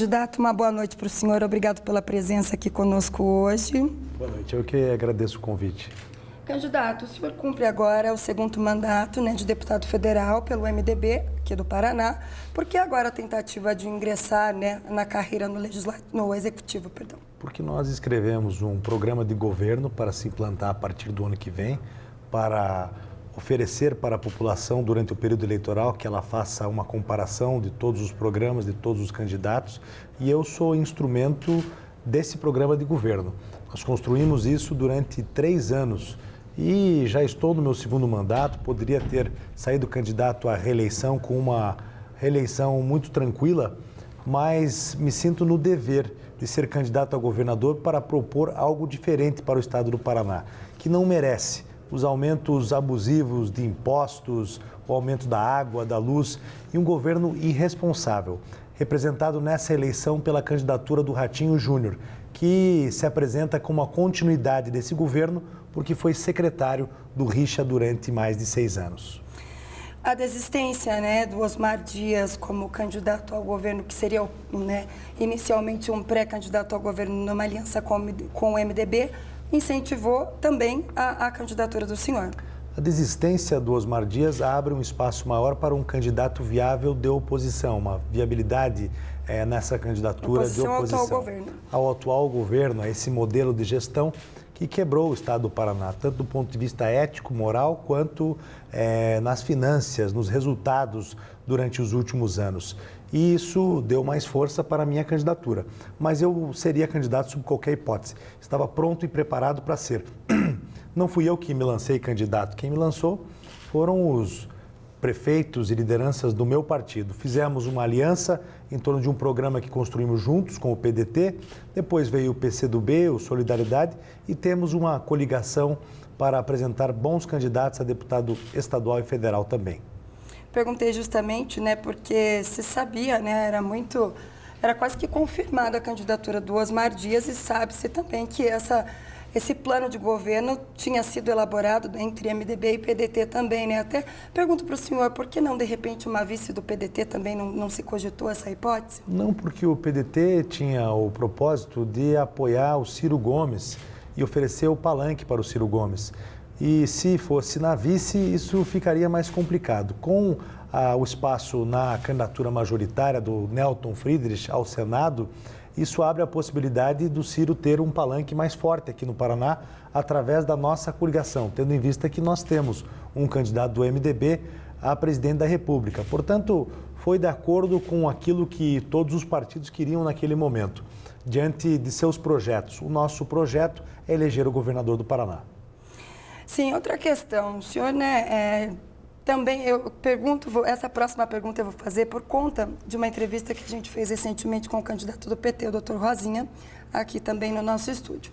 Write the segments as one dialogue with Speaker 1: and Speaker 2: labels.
Speaker 1: Candidato, uma boa noite para o senhor. Obrigado pela presença aqui conosco hoje.
Speaker 2: Boa noite, eu que agradeço o convite.
Speaker 1: Candidato, o senhor cumpre agora o segundo mandato, de deputado federal pelo MDB, aqui do Paraná. Por que agora a tentativa de ingressar, na carreira no Executivo?
Speaker 2: Porque nós escrevemos um programa de governo para se implantar a partir do ano que vem, para oferecer para a população, durante o período eleitoral, que ela faça uma comparação de todos os programas, de todos os candidatos, e eu sou instrumento desse programa de governo. Nós construímos isso durante 3 anos e já estou no meu segundo mandato, poderia ter saído candidato à reeleição com uma reeleição muito tranquila, mas me sinto no dever de ser candidato a governador para propor algo diferente para o estado do Paraná, que não merece os aumentos abusivos de impostos, o aumento da água, da luz e um governo irresponsável, representado nessa eleição pela candidatura do Ratinho Júnior, que se apresenta como a continuidade desse governo porque foi secretário do Richa durante mais de 6 anos.
Speaker 1: A desistência, do Osmar Dias como candidato ao governo, que seria, inicialmente um pré-candidato ao governo numa aliança com o MDB, incentivou também a candidatura do senhor.
Speaker 2: A desistência do Osmar Dias abre um espaço maior para um candidato viável de oposição, uma viabilidade nessa candidatura de oposição ao atual governo, a esse modelo de gestão que quebrou o estado do Paraná, tanto do ponto de vista ético, moral, quanto nas finanças, nos resultados durante os últimos anos. E isso deu mais força para a minha candidatura. Mas eu seria candidato sob qualquer hipótese. Estava pronto e preparado para ser. Não fui eu que me lancei candidato. Quem me lançou foram os prefeitos e lideranças do meu partido. Fizemos uma aliança em torno de um programa que construímos juntos com o PDT. Depois veio o PCdoB, o Solidariedade, e temos uma coligação para apresentar bons candidatos a deputado estadual e federal também.
Speaker 1: Perguntei justamente, porque se sabia, era quase que confirmada a candidatura do Osmar Dias e sabe-se também que esse plano de governo tinha sido elaborado entre MDB e PDT também, Até pergunto para o senhor, por que não, de repente, uma vice do PDT também não se cogitou essa hipótese?
Speaker 2: Não, porque o PDT tinha o propósito de apoiar o Ciro Gomes e oferecer o palanque para o Ciro Gomes. E se fosse na vice, isso ficaria mais complicado. Com o espaço na candidatura majoritária do Nelton Friedrich ao Senado, isso abre a possibilidade do Ciro ter um palanque mais forte aqui no Paraná, através da nossa coligação, tendo em vista que nós temos um candidato do MDB a presidente da República. Portanto, foi de acordo com aquilo que todos os partidos queriam naquele momento, diante de seus projetos. O nosso projeto é eleger o governador do Paraná.
Speaker 1: Sim, outra questão. O senhor, também eu pergunto, essa próxima pergunta eu vou fazer por conta de uma entrevista que a gente fez recentemente com o candidato do PT, o Dr. Rosinha, aqui também no nosso estúdio.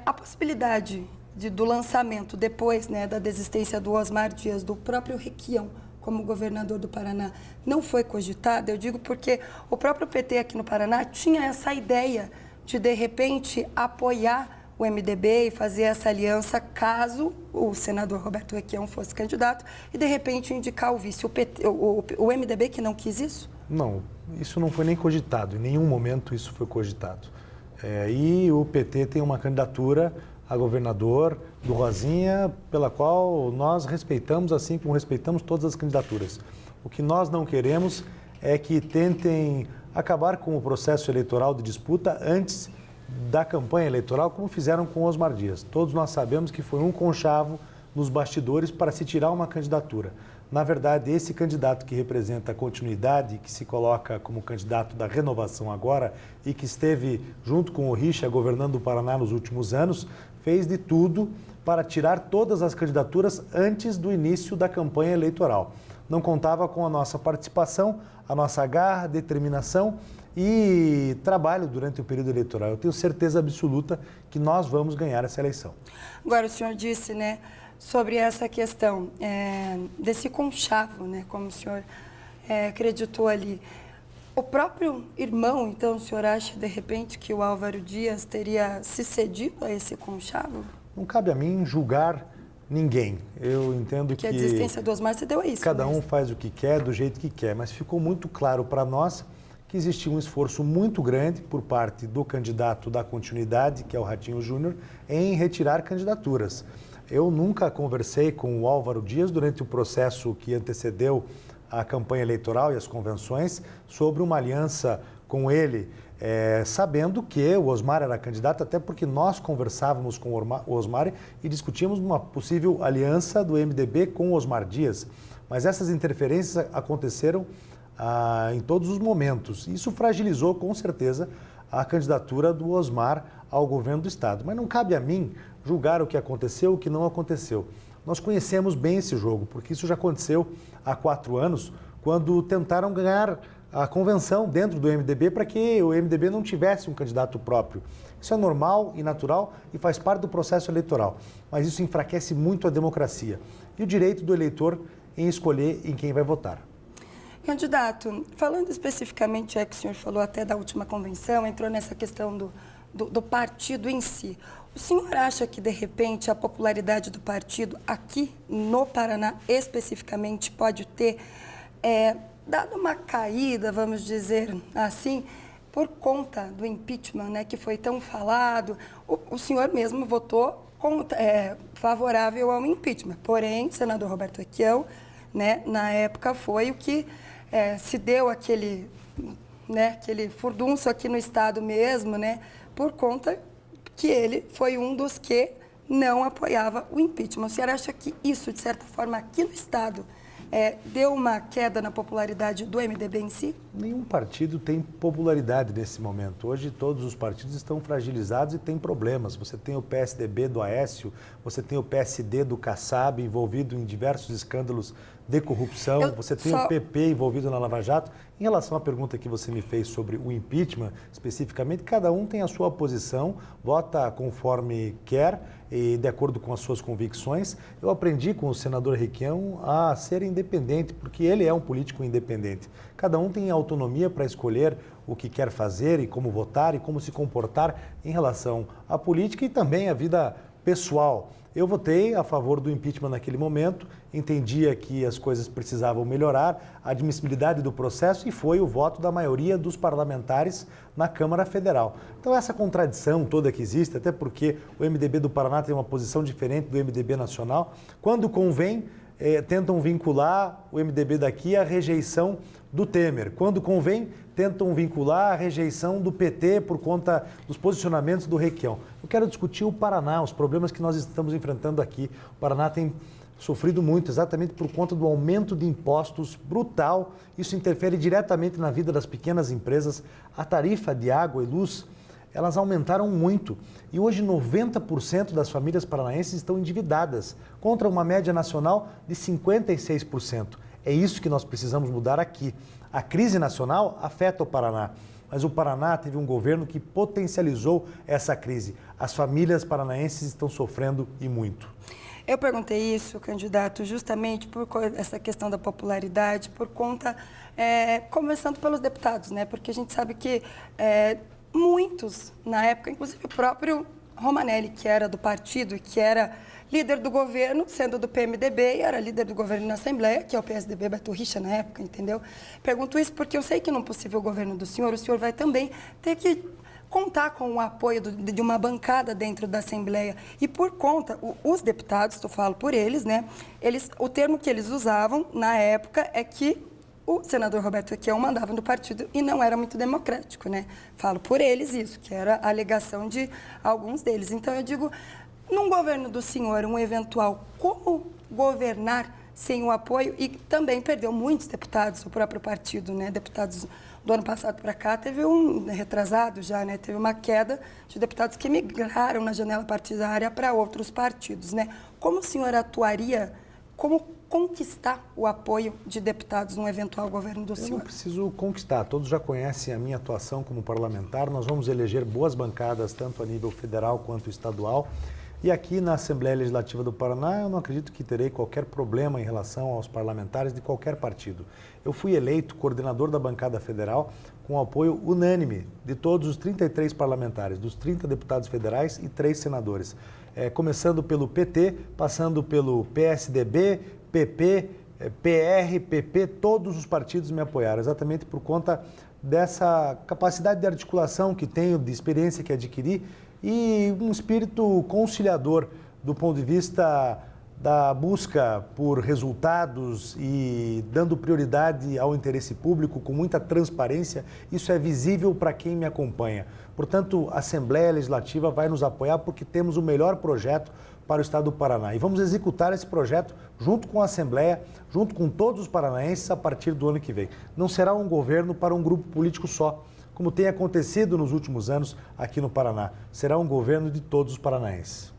Speaker 1: A possibilidade do lançamento depois, da desistência do Osmar Dias, do próprio Requião como governador do Paraná, não foi cogitada, eu digo porque o próprio PT aqui no Paraná tinha essa ideia de repente, apoiar o MDB e fazer essa aliança caso o senador Roberto Requião fosse candidato e, de repente, indicar o vice. O MDB que não quis isso?
Speaker 2: Não, isso não foi nem cogitado. Em nenhum momento isso foi cogitado. E o PT tem uma candidatura a governador do Rosinha, pela qual nós respeitamos, assim como respeitamos todas as candidaturas. O que nós não queremos é que tentem acabar com o processo eleitoral de disputa antes da campanha eleitoral, como fizeram com Osmar Dias. Todos nós sabemos que foi um conchavo nos bastidores para se tirar uma candidatura. Na verdade, esse candidato que representa a continuidade, que se coloca como candidato da renovação agora e que esteve junto com o Richa governando o Paraná nos últimos anos, fez de tudo para tirar todas as candidaturas antes do início da campanha eleitoral. Não contava com a nossa participação, a nossa garra, determinação e trabalho durante o período eleitoral. Eu tenho certeza absoluta que nós vamos ganhar essa eleição.
Speaker 1: Agora, o senhor disse, sobre essa questão desse conchavo, como o senhor acreditou ali. O próprio irmão, então, o senhor acha, de repente, que o Álvaro Dias teria se cedido a esse conchavo?
Speaker 2: Não cabe a mim julgar ninguém. Eu entendo que
Speaker 1: a desistência do Osmar se deu a isso.
Speaker 2: Cada um faz o que quer, do jeito que quer, mas ficou muito claro para nós que que existia um esforço muito grande por parte do candidato da continuidade, que é o Ratinho Júnior, em retirar candidaturas. Eu nunca conversei com o Álvaro Dias durante o processo que antecedeu a campanha eleitoral e as convenções sobre uma aliança com ele, sabendo que o Osmar era candidato, até porque nós conversávamos com o Osmar e discutimos uma possível aliança do MDB com o Osmar Dias. Mas essas interferências aconteceram em todos os momentos. Isso fragilizou, com certeza, a candidatura do Osmar ao governo do Estado. Mas não cabe a mim julgar o que aconteceu e o que não aconteceu. Nós conhecemos bem esse jogo, porque isso já aconteceu há 4 anos, quando tentaram ganhar a convenção dentro do MDB para que o MDB não tivesse um candidato próprio. Isso é normal e natural e faz parte do processo eleitoral, mas isso enfraquece muito a democracia e o direito do eleitor em escolher em quem vai votar.
Speaker 1: Candidato, falando especificamente, que o senhor falou até da última convenção, entrou nessa questão do partido em si. O senhor acha que, de repente, a popularidade do partido aqui no Paraná, especificamente, pode ter dado uma caída, vamos dizer assim, por conta do impeachment, né, que foi tão falado? O senhor mesmo votou favorável ao impeachment, porém, o senador Roberto Requião, né, na época, foi o que se deu aquele furdunço aqui no Estado mesmo, né, por conta que ele foi um dos que não apoiava o impeachment. O senhor acha que isso, de certa forma, aqui no Estado, deu uma queda na popularidade do MDB em si?
Speaker 2: Nenhum partido tem popularidade nesse momento. Hoje todos os partidos estão fragilizados e têm problemas. Você tem o PSDB do Aécio, você tem o PSD do Kassab envolvido em diversos escândalos de corrupção, você tem o PP envolvido na Lava Jato. Em relação à pergunta que você me fez sobre o impeachment, especificamente, cada um tem a sua posição, vota conforme quer e de acordo com as suas convicções. Eu aprendi com o senador Requião a ser independente, porque ele é um político independente. Cada um tem autonomia para escolher o que quer fazer e como votar e como se comportar em relação à política e também à vida pessoal. Eu votei a favor do impeachment naquele momento, entendia que as coisas precisavam melhorar, a admissibilidade do processo, e foi o voto da maioria dos parlamentares na Câmara Federal. Então essa contradição toda que existe, até porque o MDB do Paraná tem uma posição diferente do MDB nacional, quando convém, tentam vincular o MDB daqui à rejeição do Temer. Quando convém, tentam vincular a rejeição do PT por conta dos posicionamentos do Requião. Eu quero discutir o Paraná, os problemas que nós estamos enfrentando aqui. O Paraná tem sofrido muito, exatamente por conta do aumento de impostos brutal. Isso interfere diretamente na vida das pequenas empresas. A tarifa de água e luz, elas aumentaram muito. E hoje 90% das famílias paranaenses estão endividadas, contra uma média nacional de 56%. É isso que nós precisamos mudar aqui. A crise nacional afeta o Paraná, mas o Paraná teve um governo que potencializou essa crise. As famílias paranaenses estão sofrendo e muito.
Speaker 1: Eu perguntei isso, candidato, justamente por essa questão da popularidade, por conta, começando pelos deputados, né? Porque a gente sabe que muitos, na época, inclusive o próprio Romanelli, que era do partido e que era líder do governo, sendo do PMDB, e era líder do governo na Assembleia, que é o PSDB Beto Richa na época, entendeu? Pergunto isso porque eu sei que num possível governo do senhor, o senhor vai também ter que contar com o apoio de uma bancada dentro da Assembleia. E por conta, os deputados, eu falo por eles, né? O termo que eles usavam na época é que o senador Roberto Requião mandava no partido e não era muito democrático, né? Falo por eles isso, que era a alegação de alguns deles. Então eu digo, num governo do senhor, um eventual, como governar sem o apoio? E também perdeu muitos deputados, o próprio partido, né? Deputados do ano passado para cá, teve retrasado já, né? Teve uma queda de deputados que migraram na janela partidária para outros partidos, né? Como o senhor atuaria, como conquistar o apoio de deputados num eventual governo do senhor?
Speaker 2: Eu não preciso conquistar, todos já conhecem a minha atuação como parlamentar, nós vamos eleger boas bancadas, tanto a nível federal quanto estadual. E aqui na Assembleia Legislativa do Paraná, eu não acredito que terei qualquer problema em relação aos parlamentares de qualquer partido. Eu fui eleito coordenador da bancada federal com apoio unânime de todos os 33 parlamentares, dos 30 deputados federais e 3 senadores. Começando pelo PT, passando pelo PSDB, PP, PR, PP, todos os partidos me apoiaram, exatamente por conta dessa capacidade de articulação que tenho, de experiência que adquiri e um espírito conciliador do ponto de vista da busca por resultados e dando prioridade ao interesse público com muita transparência. Isso é visível para quem me acompanha. Portanto, a Assembleia Legislativa vai nos apoiar porque temos o melhor projeto para o Estado do Paraná. E vamos executar esse projeto junto com a Assembleia, junto com todos os paranaenses a partir do ano que vem. Não será um governo para um grupo político só, como tem acontecido nos últimos anos aqui no Paraná. Será um governo de todos os paranaenses.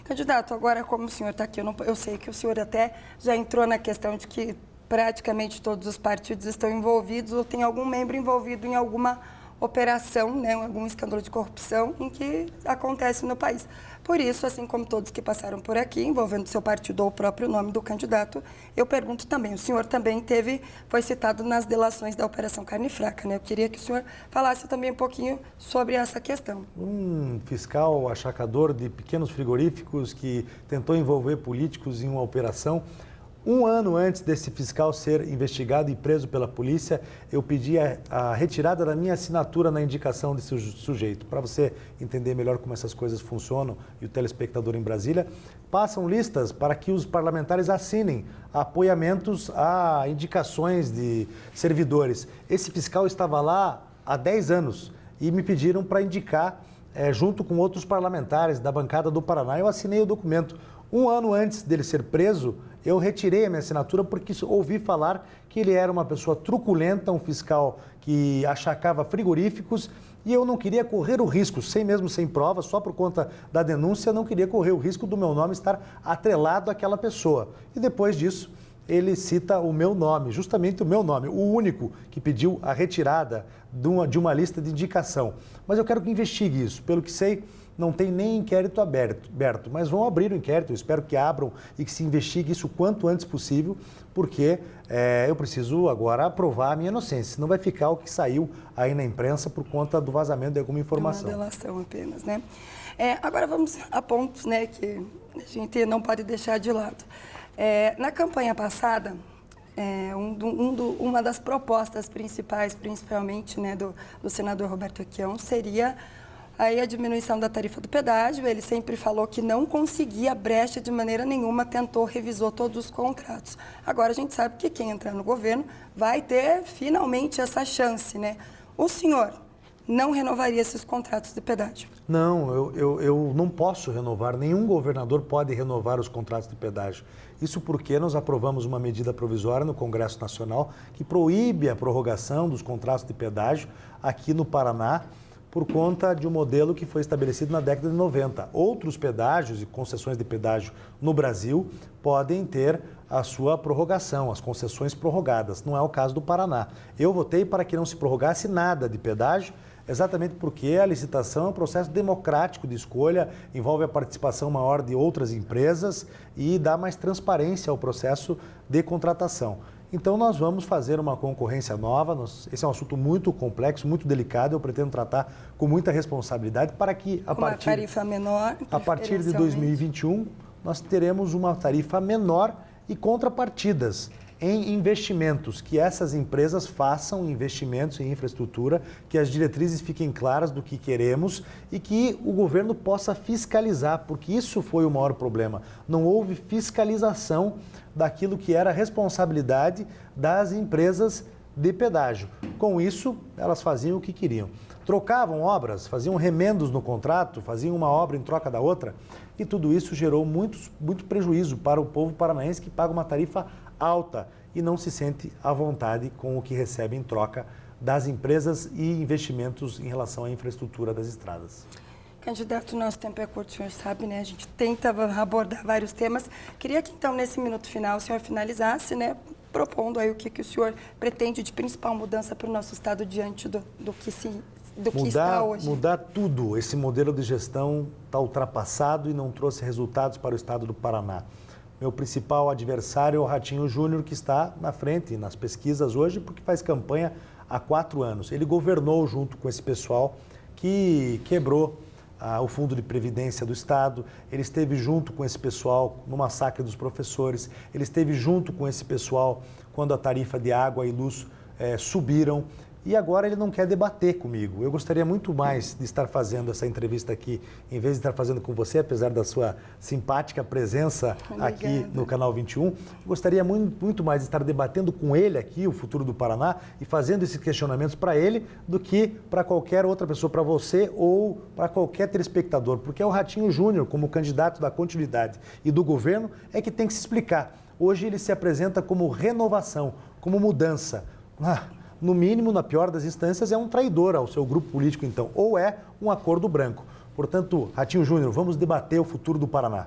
Speaker 1: Candidato, agora como o senhor está aqui, eu sei que o senhor até já entrou na questão de que praticamente todos os partidos estão envolvidos ou tem algum membro envolvido em alguma operação, né, algum escândalo de corrupção em que acontece no país. Por isso, assim como todos que passaram por aqui, envolvendo seu partido ou o próprio nome do candidato, eu pergunto também, o senhor também foi citado nas delações da Operação Carne Fraca, né? Eu queria que o senhor falasse também um pouquinho sobre essa questão.
Speaker 2: Um fiscal achacador de pequenos frigoríficos que tentou envolver políticos em uma operação. Um ano antes desse fiscal ser investigado e preso pela polícia, eu pedi a retirada da minha assinatura na indicação desse sujeito. Para você entender melhor como essas coisas funcionam e o telespectador em Brasília, passam listas para que os parlamentares assinem apoiamentos a indicações de servidores. Esse fiscal estava lá há 10 anos e me pediram para indicar, junto com outros parlamentares da bancada do Paraná. Eu assinei o documento. Um ano antes dele ser preso, eu retirei a minha assinatura porque ouvi falar que ele era uma pessoa truculenta, um fiscal que achacava frigoríficos e eu não queria correr o risco, sem prova, só por conta da denúncia, não queria correr o risco do meu nome estar atrelado àquela pessoa. E depois disso, ele cita o meu nome, justamente o meu nome, o único que pediu a retirada de uma lista de indicação. Mas eu quero que investigue isso, pelo que sei, não tem nem inquérito aberto, mas vão abrir o inquérito, eu espero que abram e que se investigue isso o quanto antes possível, porque eu preciso agora aprovar a minha inocência, senão vai ficar o que saiu aí na imprensa por conta do vazamento de alguma informação.
Speaker 1: Uma delação apenas, né? Agora vamos a pontos, né, que a gente não pode deixar de lado. Na campanha passada, uma das propostas principais, principalmente, né, do senador Roberto Requião, seria aí a diminuição da tarifa do pedágio. Ele sempre falou que não conseguia brecha de maneira nenhuma, revisou todos os contratos. Agora a gente sabe que quem entrar no governo vai ter finalmente essa chance, né? O senhor não renovaria esses contratos de pedágio?
Speaker 2: Não, eu não posso renovar, nenhum governador pode renovar os contratos de pedágio. Isso porque nós aprovamos uma medida provisória no Congresso Nacional que proíbe a prorrogação dos contratos de pedágio aqui no Paraná, por conta de um modelo que foi estabelecido na década de 90. Outros pedágios e concessões de pedágio no Brasil podem ter a sua prorrogação, as concessões prorrogadas. Não é o caso do Paraná. Eu votei para que não se prorrogasse nada de pedágio, exatamente porque a licitação é um processo democrático de escolha, envolve a participação maior de outras empresas e dá mais transparência ao processo de contratação. Então, nós vamos fazer uma concorrência nova. Esse é um assunto muito complexo, muito delicado. Eu pretendo tratar com muita responsabilidade para que, a partir de 2021, nós teremos uma tarifa menor e contrapartidas em investimentos, que essas empresas façam investimentos em infraestrutura, que as diretrizes fiquem claras do que queremos e que o governo possa fiscalizar, porque isso foi o maior problema. Não houve fiscalização daquilo que era responsabilidade das empresas de pedágio. Com isso, elas faziam o que queriam. Trocavam obras, faziam remendos no contrato, faziam uma obra em troca da outra, e tudo isso gerou muito prejuízo para o povo paranaense que paga uma tarifa alta e não se sente à vontade com o que recebe em troca das empresas e investimentos em relação à infraestrutura das estradas.
Speaker 1: Candidato, nosso tempo é curto, o senhor sabe, né? A gente tenta abordar vários temas. Queria que, então, nesse minuto final, o senhor finalizasse, né? Propondo aí o que o senhor pretende de principal mudança para o nosso estado diante do que está hoje.
Speaker 2: Mudar tudo. Esse modelo de gestão está ultrapassado e não trouxe resultados para o estado do Paraná. Meu principal adversário é o Ratinho Júnior, que está na frente nas pesquisas hoje, porque faz campanha há 4 anos. Ele governou junto com esse pessoal que quebrou o Fundo de Previdência do Estado, ele esteve junto com esse pessoal no massacre dos professores, ele esteve junto com esse pessoal quando a tarifa de água e luz subiram, e agora ele não quer debater comigo. Eu gostaria muito mais de estar fazendo essa entrevista aqui, em vez de estar fazendo com você, apesar da sua simpática presença aqui no Canal 21. Eu gostaria muito mais de estar debatendo com ele aqui o futuro do Paraná e fazendo esses questionamentos para ele do que para qualquer outra pessoa, para você ou para qualquer telespectador, porque é o Ratinho Júnior, como candidato da continuidade e do governo, é que tem que se explicar. Hoje ele se apresenta como renovação, como mudança. No mínimo, na pior das instâncias, é um traidor ao seu grupo político, então, ou é um acordo branco. Portanto, Ratinho Júnior, vamos debater o futuro do Paraná.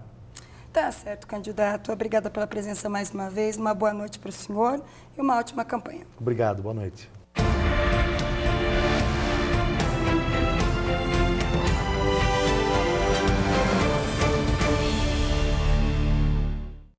Speaker 1: Tá certo, candidato. Obrigada pela presença mais uma vez. Uma boa noite para o senhor e uma ótima campanha.
Speaker 2: Obrigado, boa noite.